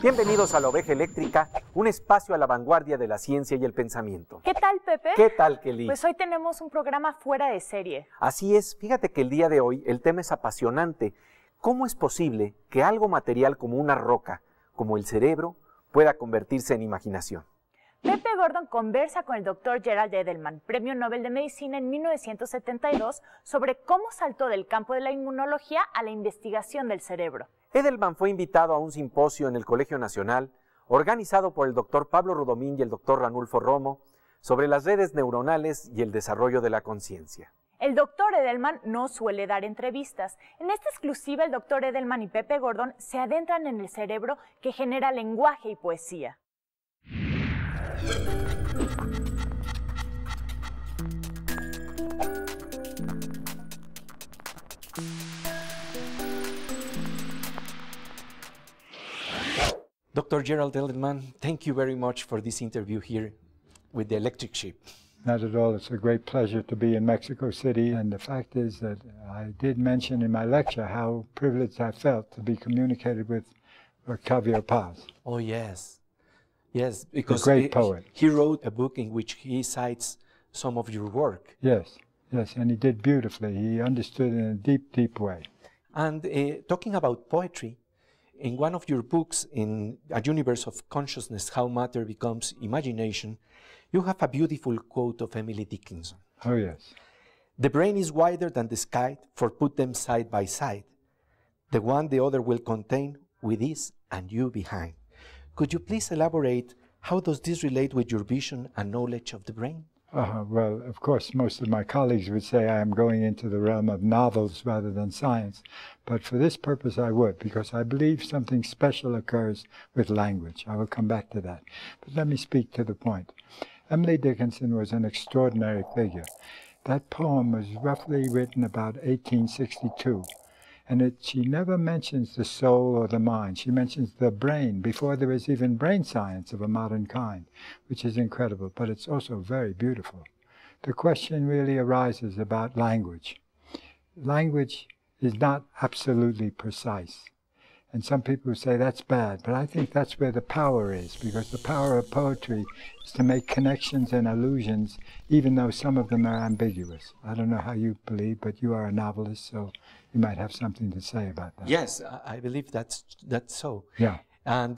Bienvenidos a La Oveja Eléctrica, un espacio a la vanguardia de la ciencia y el pensamiento. ¿Qué tal, Pepe? ¿Qué tal, Kelly? Pues hoy tenemos un programa fuera de serie. Así es, fíjate que el día de hoy el tema es apasionante. ¿Cómo es posible que algo material como una roca, como el cerebro, pueda convertirse en imaginación? Pepe Gordon conversa con el Dr. Gerald Edelman, Premio Nobel de Medicina en 1972, sobre cómo saltó del campo de la inmunología a la investigación del cerebro. Edelman fue invitado a un simposio en el Colegio Nacional, organizado por el Dr. Pablo Rudomín y el Dr. Ranulfo Romo, sobre las redes neuronales y el desarrollo de la conciencia. El Dr. Edelman no suele dar entrevistas. En esta exclusiva, el Dr. Edelman y Pepe Gordon se adentran en el cerebro que genera lenguaje y poesía. Dr. Gerald Edelman, thank you very much for this interview here with the electric sheep. Not at all. It's a great pleasure to be in Mexico City. And the fact is that I did mention in my lecture how privileged I felt to be communicated with Octavio Paz. Oh, yes. Yes, because a great poet. He wrote a book in which he cites some of your work. Yes, yes, and he did beautifully. He understood in a deep, deep way. And talking about poetry, in one of your books, in A Universe of Consciousness, How Matter Becomes Imagination, you have a beautiful quote of Emily Dickinson. Oh, yes. The brain is wider than the sky, for put them side by side. The one the other will contain, with ease, and you behind. Could you please elaborate how does this relate with your vision and knowledge of the brain? Well, of course, most of my colleagues would say I am going into the realm of novels rather than science. But for this purpose I would, because I believe something special occurs with language. I will come back to that. But let me speak to the point. Emily Dickinson was an extraordinary figure. That poem was roughly written about 1862. And she never mentions the soul or the mind. She mentions the brain before there is even brain science of a modern kind, which is incredible, but it's also very beautiful. The question really arises about language. Language is not absolutely precise. And some people say that's bad, but I think that's where the power is, because the power of poetry is to make connections and allusions, even though some of them are ambiguous. I don't know how you believe, but you are a novelist, so you might have something to say about that. Yes, I believe that's so. Yeah. And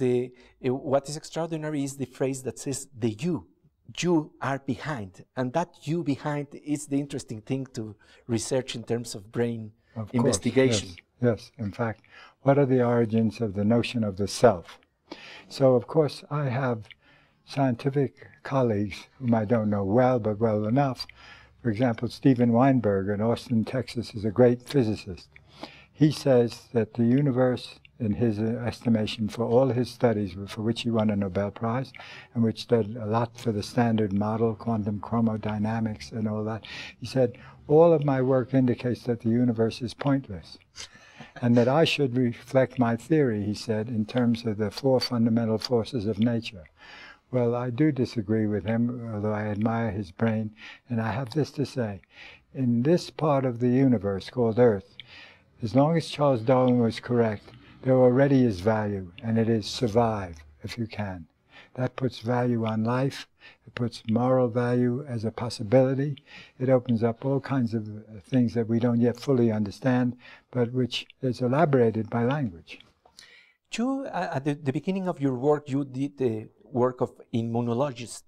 what is extraordinary is the phrase that says the you are behind. And that you behind is the interesting thing to research in terms of brain investigation. Yes, in fact, what are the origins of the notion of the self? So, of course, I have scientific colleagues whom I don't know well, but well enough. For example, Steven Weinberg in Austin, Texas, is a great physicist. He says that the universe, in his estimation, for all his studies, for which he won a Nobel Prize, and which did a lot for the Standard Model, quantum chromodynamics and all that, he said, all of my work indicates that the universe is pointless. And that I should reflect my theory, he said, in terms of the four fundamental forces of nature. Well, I do disagree with him, although I admire his brain, and I have this to say. In this part of the universe called Earth, as long as Charles Darwin was correct, there already is value, and it is survive, if you can. That puts value on life. It puts moral value as a possibility. It opens up all kinds of things that we don't yet fully understand, but which is elaborated by language. You, at the beginning of your work, you did the work of immunologist.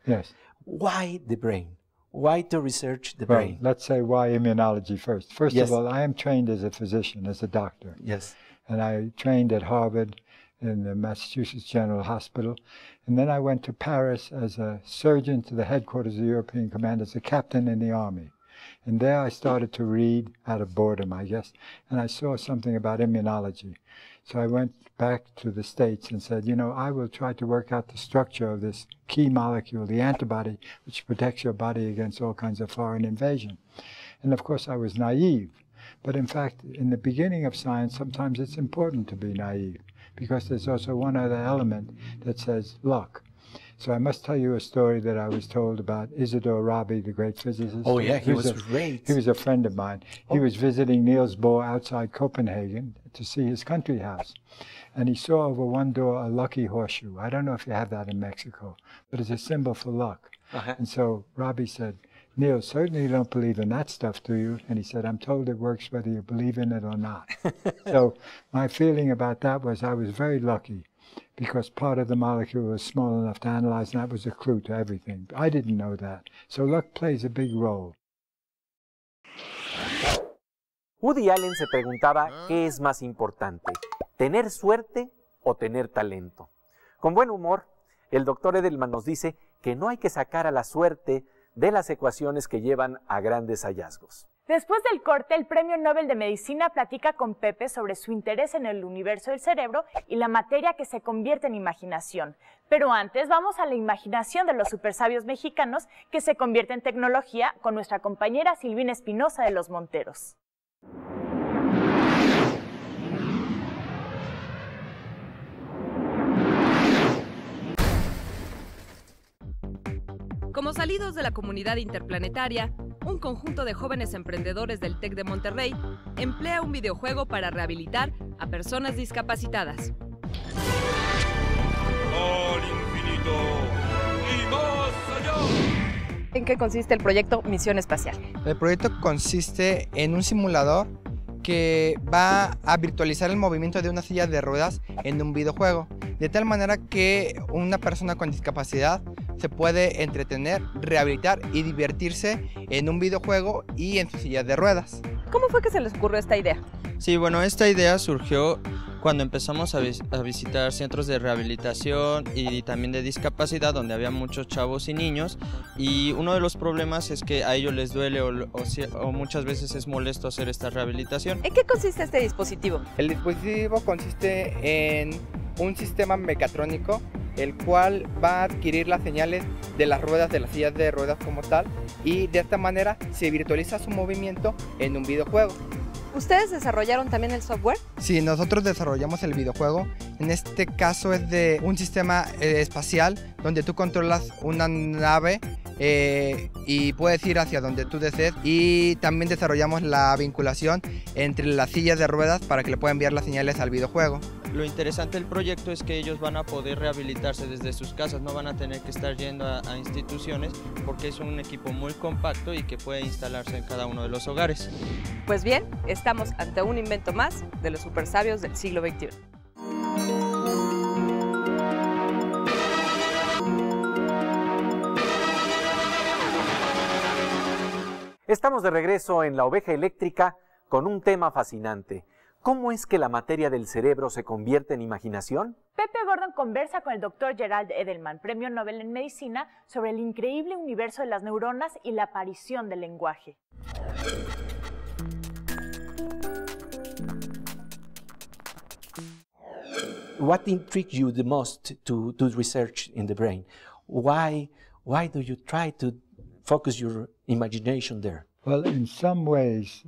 Yes. Why the brain? Why to research the brain? Well, let's say why immunology first. First Yes. of all, I am trained as a physician, as a doctor. Yes. And I trained at Harvard in the Massachusetts General Hospital. And then I went to Paris as a surgeon to the headquarters of the European Command as a captain in the army. And there I started to read, out of boredom, I guess, and I saw something about immunology. So I went back to the States and said, you know, I will try to work out the structure of this key molecule, the antibody, which protects your body against all kinds of foreign invasion. And of course I was naive. But in fact, in the beginning of science, sometimes it's important to be naive, because there's also one other element that says luck. So I must tell you a story that I was told about Isidore Rabi, the great physicist. Oh yeah, he was great. He was a friend of mine. He was visiting Niels Bohr outside Copenhagen to see his country house. And he saw over one door a lucky horseshoe. I don't know if you have that in Mexico, but it's a symbol for luck. And so Rabi said, Neil, certainly you don't believe in that stuff, do you? And he said, I'm told it works whether you believe in it or not. So my feeling about that was I was very lucky because part of the molecule was small enough to analyze, and that was a clue to everything. I didn't know that. So luck plays a big role. Woody Allen se preguntaba qué es más importante, tener suerte o tener talento. Con buen humor, el doctor Edelman nos dice que no hay que sacar a la suerte de las ecuaciones que llevan a grandes hallazgos. Después del corte, el Premio Nobel de Medicina platica con Pepe sobre su interés en el universo del cerebro y la materia que se convierte en imaginación. Pero antes, vamos a la imaginación de los supersabios mexicanos que se convierte en tecnología con nuestra compañera Silvina Espinosa de Los Monteros. Como salidos de la comunidad interplanetaria, un conjunto de jóvenes emprendedores del TEC de Monterrey emplea un videojuego para rehabilitar a personas discapacitadas. Al infinito y más allá. ¿En qué consiste el proyecto Misión Espacial? El proyecto consiste en un simulador que va a virtualizar el movimiento de una silla de ruedas en un videojuego, de tal manera que una persona con discapacidad se puede entretener, rehabilitar y divertirse en un videojuego y en su silla de ruedas. ¿Cómo fue que se les ocurrió esta idea? Sí, bueno, esta idea surgió cuando empezamos a visitar centros de rehabilitación y también de discapacidad donde había muchos chavos y niños, y uno de los problemas es que a ellos les duele o muchas veces es molesto hacer esta rehabilitación. ¿En qué consiste este dispositivo? El dispositivo consiste en un sistema mecatrónico el cual va a adquirir las señales de las ruedas de las sillas de ruedas como tal, y de esta manera se virtualiza su movimiento en un videojuego. ¿Ustedes desarrollaron también el software? Sí, nosotros desarrollamos el videojuego. En este caso es de un sistema espacial donde tú controlas una nave y puedes ir hacia donde tú desees, y también desarrollamos la vinculación entre las sillas de ruedas para que le puedan enviar las señales al videojuego. Lo interesante del proyecto es que ellos van a poder rehabilitarse desde sus casas, no van a tener que estar yendo a instituciones, porque es un equipo muy compacto y que puede instalarse en cada uno de los hogares. Pues bien, estamos ante un invento más de los supersabios del siglo XXI. Estamos de regreso en La Oveja Eléctrica con un tema fascinante. ¿Cómo es que la materia del cerebro se convierte en imaginación? Pepe Gordon conversa con el doctor Gerald Edelman, Premio Nobel en Medicina, sobre el increíble universo de las neuronas y la aparición del lenguaje. What intrigued you the most to do research in the brain? Why do you try to focus your imagination there? Well, in some ways,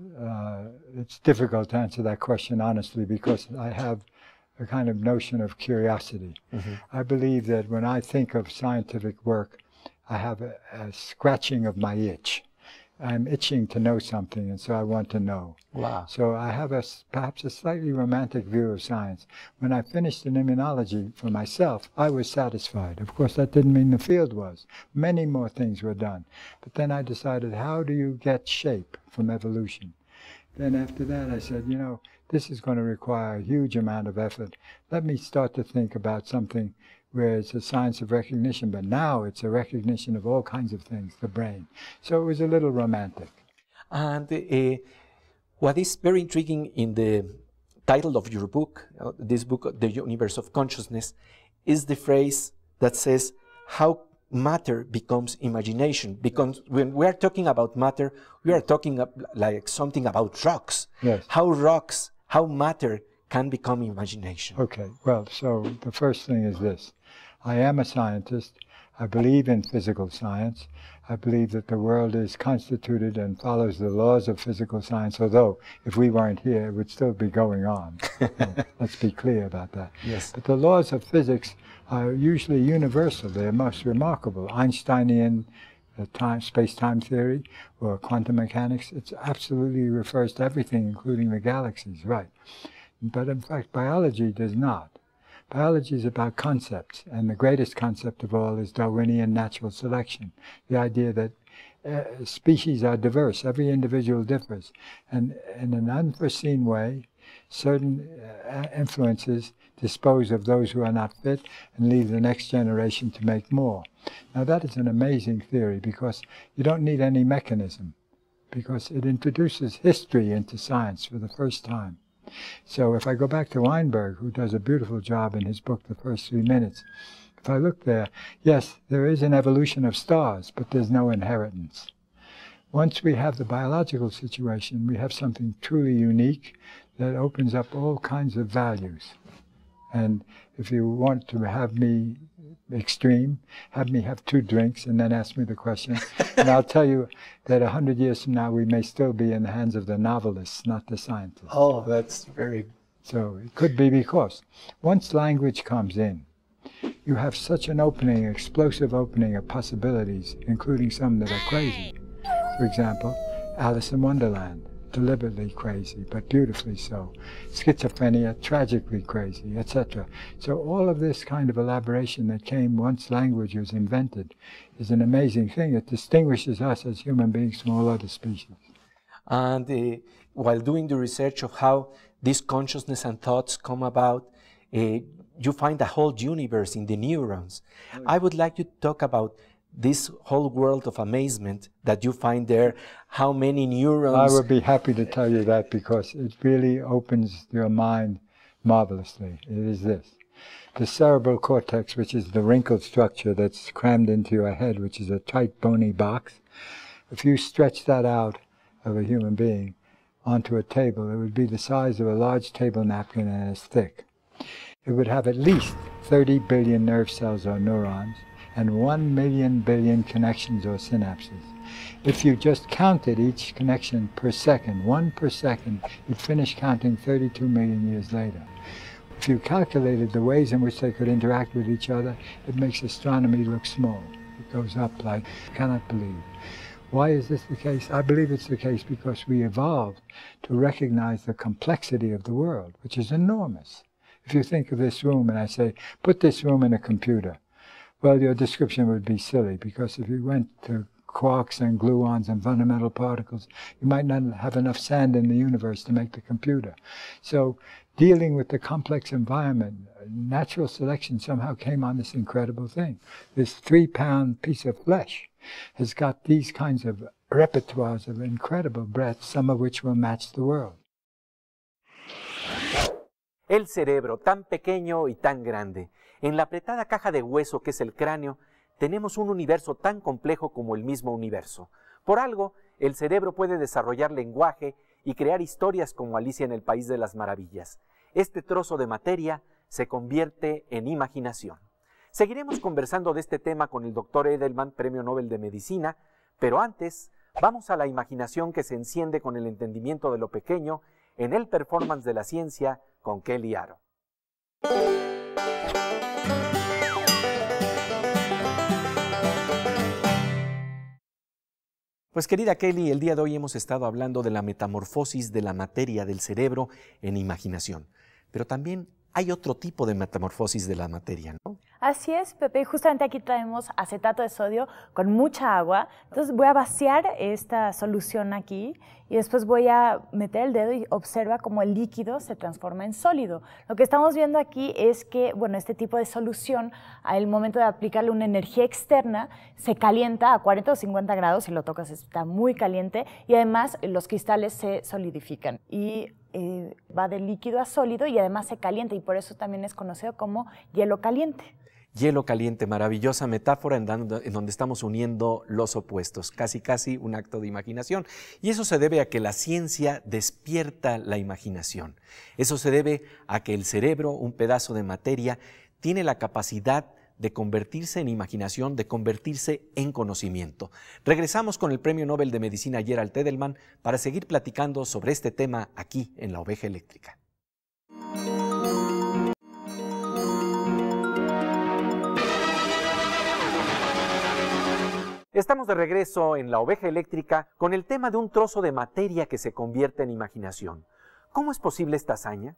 it's difficult to answer that question honestly, because I have a kind of notion of curiosity. I believe that when I think of scientific work, I have a scratching of my itch. I'm itching to know something, and so I want to know. Wow. So I have perhaps a slightly romantic view of science. When I finished in immunology for myself, I was satisfied. Of course, that didn't mean the field was. Many more things were done. But then I decided, how do you get shape from evolution? Then after that, I said, you know, this is going to require a huge amount of effort. Let me start to think about something where it's a science of recognition, but now it's a recognition of all kinds of things, the brain. So it was a little romantic. And what is very intriguing in the title of your book, this book, The Universe of Consciousness, is the phrase that says how matter becomes imagination. Because when we are talking about matter, we are talking like something about rocks. Yes. How matter can become imagination. Okay, well, so the first thing is this. I am a scientist. I believe in physical science. I believe that the world is constituted and follows the laws of physical science, although if we weren't here, it would still be going on. Let's be clear about that. Yes. But the laws of physics are usually universal. They're most remarkable. Einsteinian space-time theory or quantum mechanics, it absolutely refers to everything, including the galaxies, right? But in fact, biology does not. Biology is about concepts, and the greatest concept of all is Darwinian natural selection, the idea that species are diverse, every individual differs, and in an unforeseen way, certain influences dispose of those who are not fit and leave the next generation to make more. Now that is an amazing theory because you don't need any mechanism, because it introduces history into science for the first time. So if I go back to Weinberg, who does a beautiful job in his book, The First 3 Minutes, if I look there, yes, there is an evolution of stars, but there's no inheritance. Once we have the biological situation, we have something truly unique that opens up all kinds of values. And if you want to have me extreme, have me have 2 drinks and then ask me the question, and I'll tell you that 100 years from now we may still be in the hands of the novelists, not the scientists. Oh, that's very... So it could be because once language comes in, you have such an opening, explosive opening of possibilities, including some that are crazy. For example, Alice in Wonderland, deliberately crazy, but beautifully so. Schizophrenia, tragically crazy, etc. So all of this kind of elaboration that came once language was invented is an amazing thing. It distinguishes us as human beings from all other species. And while doing the research of how this consciousness and thoughts come about, you find a whole universe in the neurons. I would like you to talk about this whole world of amazement that you find there, how many neurons... I would be happy to tell you that because it really opens your mind marvelously. It is this. The cerebral cortex, which is the wrinkled structure that's crammed into your head, which is a tight, bony box, if you stretch that out of a human being onto a table, it would be the size of a large table napkin and as thick. It would have at least 30 billion nerve cells or neurons, and 1 million billion connections or synapses. If you just counted each connection per second, 1 per second, you'd finish counting 32 million years later. If you calculated the ways in which they could interact with each other, it makes astronomy look small. It goes up like, you cannot believe. Why is this the case? I believe it's the case because we evolved to recognize the complexity of the world, which is enormous. If you think of this room and I say, put this room in a computer, well, your description would be silly, because if you went to quarks and gluons and fundamental particles, you might not have enough sand in the universe to make the computer. So dealing with the complex environment, natural selection somehow came on this incredible thing. This 3-pound piece of flesh has got these kinds of repertoires of incredible breadth, some of which will match the world. El cerebro, tan pequeño y tan grande. En la apretada caja de hueso que es el cráneo, tenemos un universo tan complejo como el mismo universo. Por algo, el cerebro puede desarrollar lenguaje y crear historias como Alicia en el País de las Maravillas. Este trozo de materia se convierte en imaginación. Seguiremos conversando de este tema con el Dr. Edelman, Premio Nobel de Medicina, pero antes, vamos a la imaginación que se enciende con el entendimiento de lo pequeño en el performance de la ciencia con Kelly Aro. Pues querida Kelly, el día de hoy hemos estado hablando de la metamorfosis de la materia del cerebro en imaginación, pero también hay otro tipo de metamorfosis de la materia, ¿no? Así es, Pepe, justamente aquí traemos acetato de sodio con mucha agua. Entonces voy a vaciar esta solución aquí y después voy a meter el dedo y observa cómo el líquido se transforma en sólido. Lo que estamos viendo aquí es que, bueno, este tipo de solución, al momento de aplicarle una energía externa, se calienta a 40 o 50 grados, si lo tocas está muy caliente, y además los cristales se solidifican y va de líquido a sólido y además se calienta, y por eso también es conocido como hielo caliente. Hielo caliente, maravillosa metáfora en donde estamos uniendo los opuestos, casi un acto de imaginación. Y eso se debe a que la ciencia despierta la imaginación. Eso se debe a que el cerebro, un pedazo de materia, tiene la capacidad de convertirse en imaginación, de convertirse en conocimiento. Regresamos con el Premio Nobel de Medicina Gerald Edelman para seguir platicando sobre este tema aquí en La Oveja Eléctrica. Estamos de regreso en La Oveja Eléctrica con el tema de un trozo de materia que se convierte en imaginación. ¿Cómo es posible esta hazaña?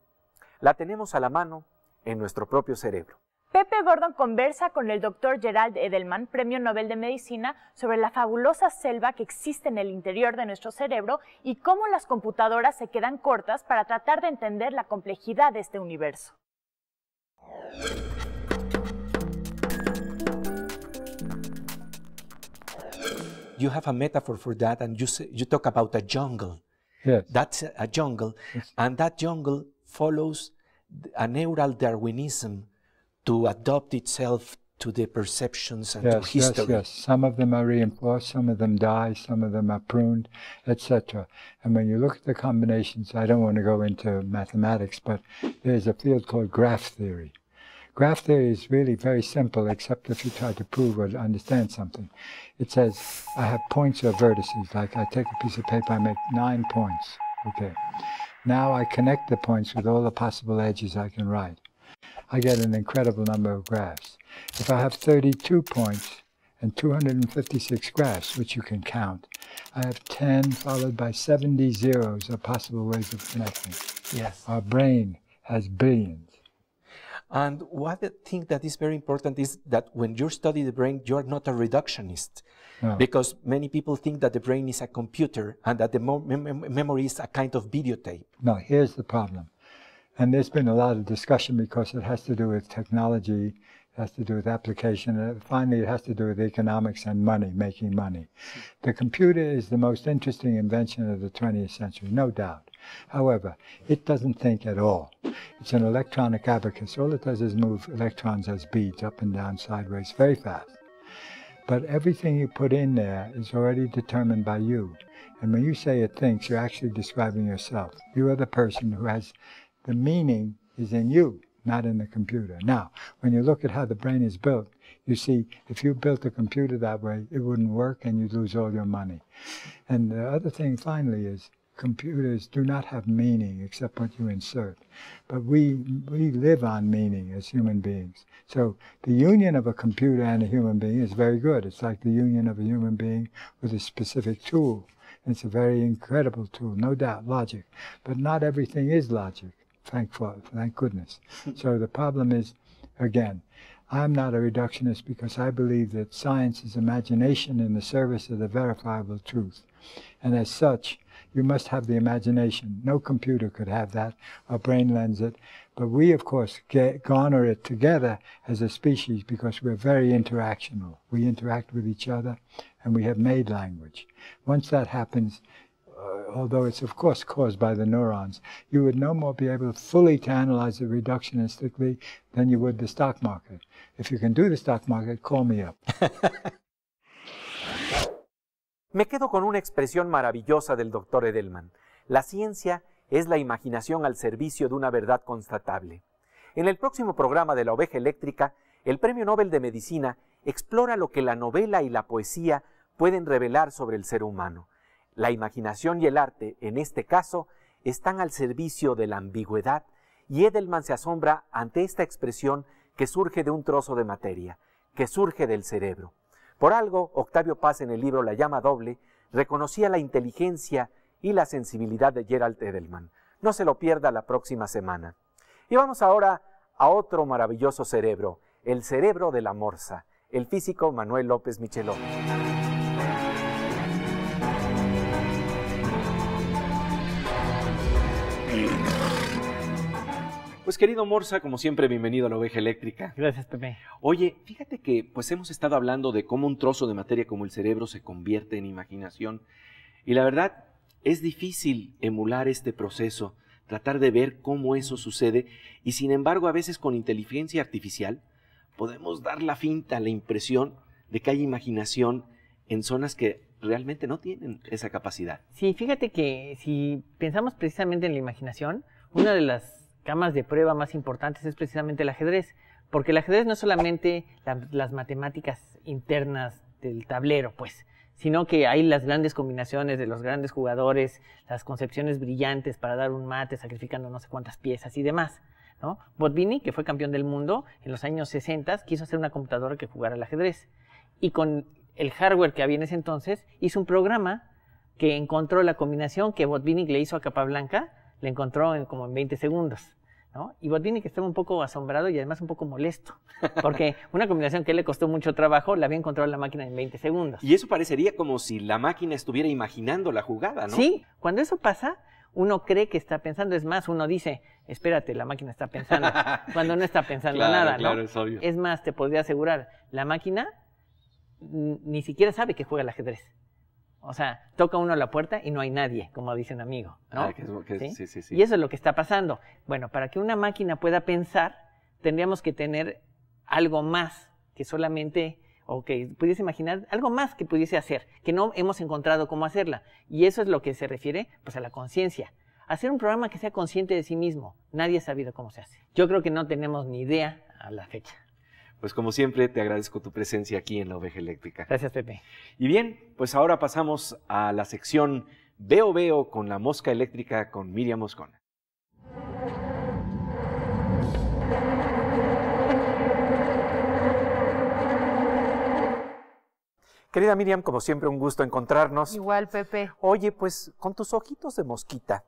La tenemos a la mano en nuestro propio cerebro. Pepe Gordon conversa con el Dr. Gerald Edelman, Premio Nobel de Medicina, sobre la fabulosa selva que existe en el interior de nuestro cerebro y cómo las computadoras se quedan cortas para tratar de entender la complejidad de este universo. You have a metaphor for that, and you talk about a jungle. Yes. That's a jungle, Yes. and that jungle follows a neural Darwinism to adopt itself to the perceptions and to history. Yes. Some of them are reinforced, some of them die, some of them are pruned, etc. And when you look at the combinations, I don't want to go into mathematics, but there's a field called graph theory. Graph theory is really very simple, except if you try to prove or understand something. It says, I have points or vertices, like I take a piece of paper, I make 9 points. Okay. Now I connect the points with all the possible edges I can write. I get an incredible number of graphs. If I have 32 points and 256 graphs, which you can count, I have 10 followed by 70 zeros of possible ways of connecting. Yes. Our brain has billions. And what I think that is very important is that when you study the brain, you're not a reductionist. No. Because many people think that the brain is a computer and that the memory is a kind of videotape. No, here's the problem. And there's been a lot of discussion because it has to do with technology, it has to do with application, and finally it has to do with economics and money, making money. The computer is the most interesting invention of the 20th century, no doubt. However, it doesn't think at all. It's an electronic abacus. All it does is move electrons as beads up and down, sideways, very fast. But everything you put in there is already determined by you. And when you say it thinks, you're actually describing yourself. You are the person who has the meaning is in you, not in the computer. Now, when you look at how the brain is built, you see, if you built a computer that way, it wouldn't work and you'd lose all your money. And the other thing, finally, is computers do not have meaning except what you insert. But we live on meaning as human beings. So the union of a computer and a human being is very good. It's like the union of a human being with a specific tool. And it's a very incredible tool, no doubt, logic. But not everything is logic, thank goodness. So the problem is, again, I'm not a reductionist because I believe that science is imagination in the service of the verifiable truth. And as such, you must have the imagination. No computer could have that. Our brain lends it. But we, of course, garner it together as a species because we're very interactional. We interact with each other, and we have made language. Once that happens, although it's, of course, caused by the neurons, you would no more be able fully to analyze it reductionistically than you would the stock market. If you can do the stock market, call me up. Me quedo con una expresión maravillosa del Dr. Edelman. La ciencia es la imaginación al servicio de una verdad constatable. En el próximo programa de La Oveja Eléctrica, el Premio Nobel de Medicina explora lo que la novela y la poesía pueden revelar sobre el ser humano. La imaginación y el arte, en este caso, están al servicio de la ambigüedad, y Edelman se asombra ante esta expresión que surge de un trozo de materia, que surge del cerebro. Por algo, Octavio Paz en el libro La llama doble reconocía la inteligencia y la sensibilidad de Gerald Edelman. No se lo pierda la próxima semana. Y vamos ahora a otro maravilloso cerebro, el cerebro de la morsa, el físico Manuel López Michelot. Pues querido Morsa, como siempre, bienvenido a La Oveja Eléctrica. Gracias, Pepe. Oye, fíjate que pues hemos estado hablando de cómo un trozo de materia como el cerebro se convierte en imaginación. Y la verdad, es difícil emular este proceso, tratar de ver cómo eso sucede. Y sin embargo, a veces con inteligencia artificial podemos dar la finta, la impresión de que hay imaginación en zonas que realmente no tienen esa capacidad. Sí, fíjate que si pensamos precisamente en la imaginación, una de las camas de prueba más importantes es precisamente el ajedrez, porque el ajedrez no es solamente las matemáticas internas del tablero, pues, sino que hay las grandes combinaciones de los grandes jugadores, las concepciones brillantes para dar un mate sacrificando no sé cuántas piezas y demás, ¿no? Botvinnik, que fue campeón del mundo en los años 60, quiso hacer una computadora que jugara al ajedrez, y con el hardware que había en ese entonces hizo un programa que encontró la combinación que Botvinnik le hizo a Capablanca, le encontró como en 20 segundos. ¿No? Y Botvinnik estaba un poco asombrado y además un poco molesto, porque una combinación que a él le costó mucho trabajo la había encontrado la máquina en 20 segundos. Y eso parecería como si la máquina estuviera imaginando la jugada, ¿no? Sí, cuando eso pasa, uno cree que está pensando, es más, uno dice, espérate, la máquina está pensando, cuando no está pensando nada, ¿no? Claro, es obvio. Es más, te podría asegurar, la máquina ni siquiera sabe que juega al ajedrez. O sea, toca uno a la puerta y no hay nadie, como dice un amigo, ¿no? ¿Sí? Y eso es lo que está pasando. Bueno, para que una máquina pueda pensar, tendríamos que tener algo más que solamente, o que pudiese imaginar, algo más que pudiese hacer, que no hemos encontrado cómo hacerla. Y eso es lo que se refiere, pues, a la conciencia. Hacer un programa que sea consciente de sí mismo. Nadie ha sabido cómo se hace. Yo creo que no tenemos ni idea a la fecha. Pues como siempre, te agradezco tu presencia aquí en La Oveja Eléctrica. Gracias, Pepe. Y bien, pues ahora pasamos a la sección Veo con la mosca eléctrica con Miriam Moscona. Querida Miriam, como siempre, un gusto encontrarnos. Igual, Pepe. Oye, pues, con tus ojitos de mosquita,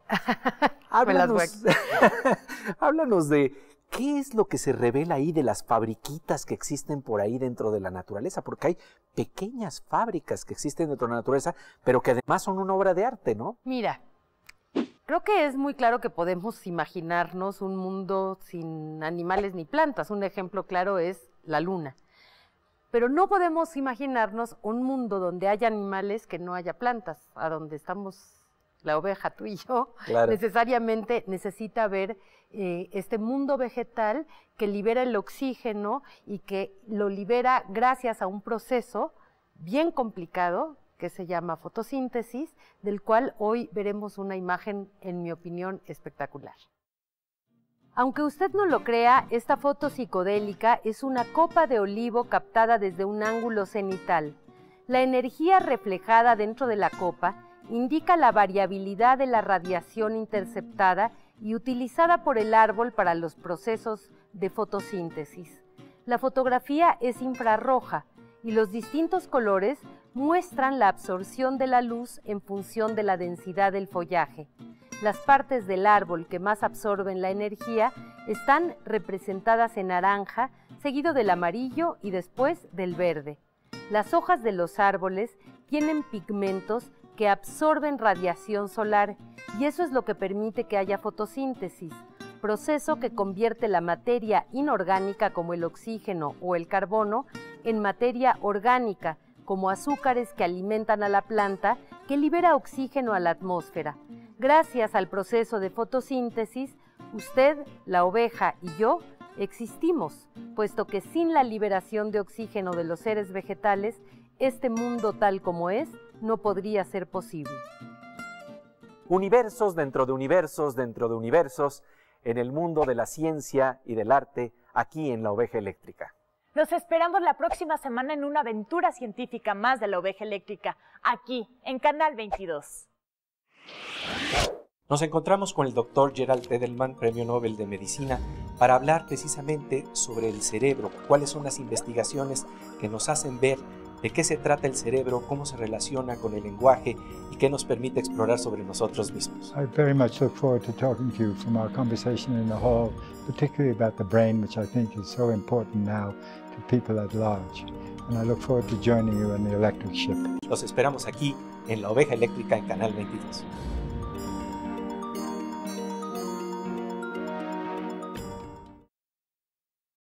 háblanos de qué es lo que se revela ahí de las fabriquitas que existen por ahí dentro de la naturaleza, porque hay pequeñas fábricas que existen dentro de la naturaleza, pero que además son una obra de arte, ¿no? Mira, creo que es muy claro que podemos imaginarnos un mundo sin animales ni plantas. Un ejemplo claro es la luna. Pero no podemos imaginarnos un mundo donde haya animales que no haya plantas, a donde estamos la oveja, tú y yo. Claro. Necesariamente necesita haber este mundo vegetal que libera el oxígeno y que lo libera gracias a un proceso bien complicado que se llama fotosíntesis, del cual hoy veremos una imagen, en mi opinión, espectacular. Aunque usted no lo crea, esta foto psicodélica es una copa de olivo captada desde un ángulo cenital. La energía reflejada dentro de la copa indica la variabilidad de la radiación interceptada y utilizada por el árbol para los procesos de fotosíntesis. La fotografía es infrarroja y los distintos colores muestran la absorción de la luz en función de la densidad del follaje. Las partes del árbol que más absorben la energía están representadas en naranja, seguido del amarillo y después del verde. Las hojas de los árboles tienen pigmentos que absorben radiación solar y eso es lo que permite que haya fotosíntesis, proceso que convierte la materia inorgánica como el oxígeno o el carbono en materia orgánica como azúcares que alimentan a la planta que libera oxígeno a la atmósfera. Gracias al proceso de fotosíntesis, usted, la oveja y yo existimos, puesto que sin la liberación de oxígeno de los seres vegetales, este mundo tal como es no podría ser posible. Universos dentro de universos dentro de universos en el mundo de la ciencia y del arte aquí en La Oveja Eléctrica. Nos esperamos la próxima semana en una aventura científica más de La Oveja Eléctrica, aquí en Canal 22. Nos encontramos con el doctor Gerald Edelman, Premio Nobel de Medicina, para hablar precisamente sobre el cerebro, cuáles son las investigaciones que nos hacen ver de qué se trata el cerebro, cómo se relaciona con el lenguaje y qué nos permite explorar sobre nosotros mismos. I very much look forward to talking to you from our conversation in the hall, particularly about the brain, which I think is so important now to people at large. And I look forward to joining you in the electric ship. Los esperamos aquí en La Oveja Eléctrica en Canal 22.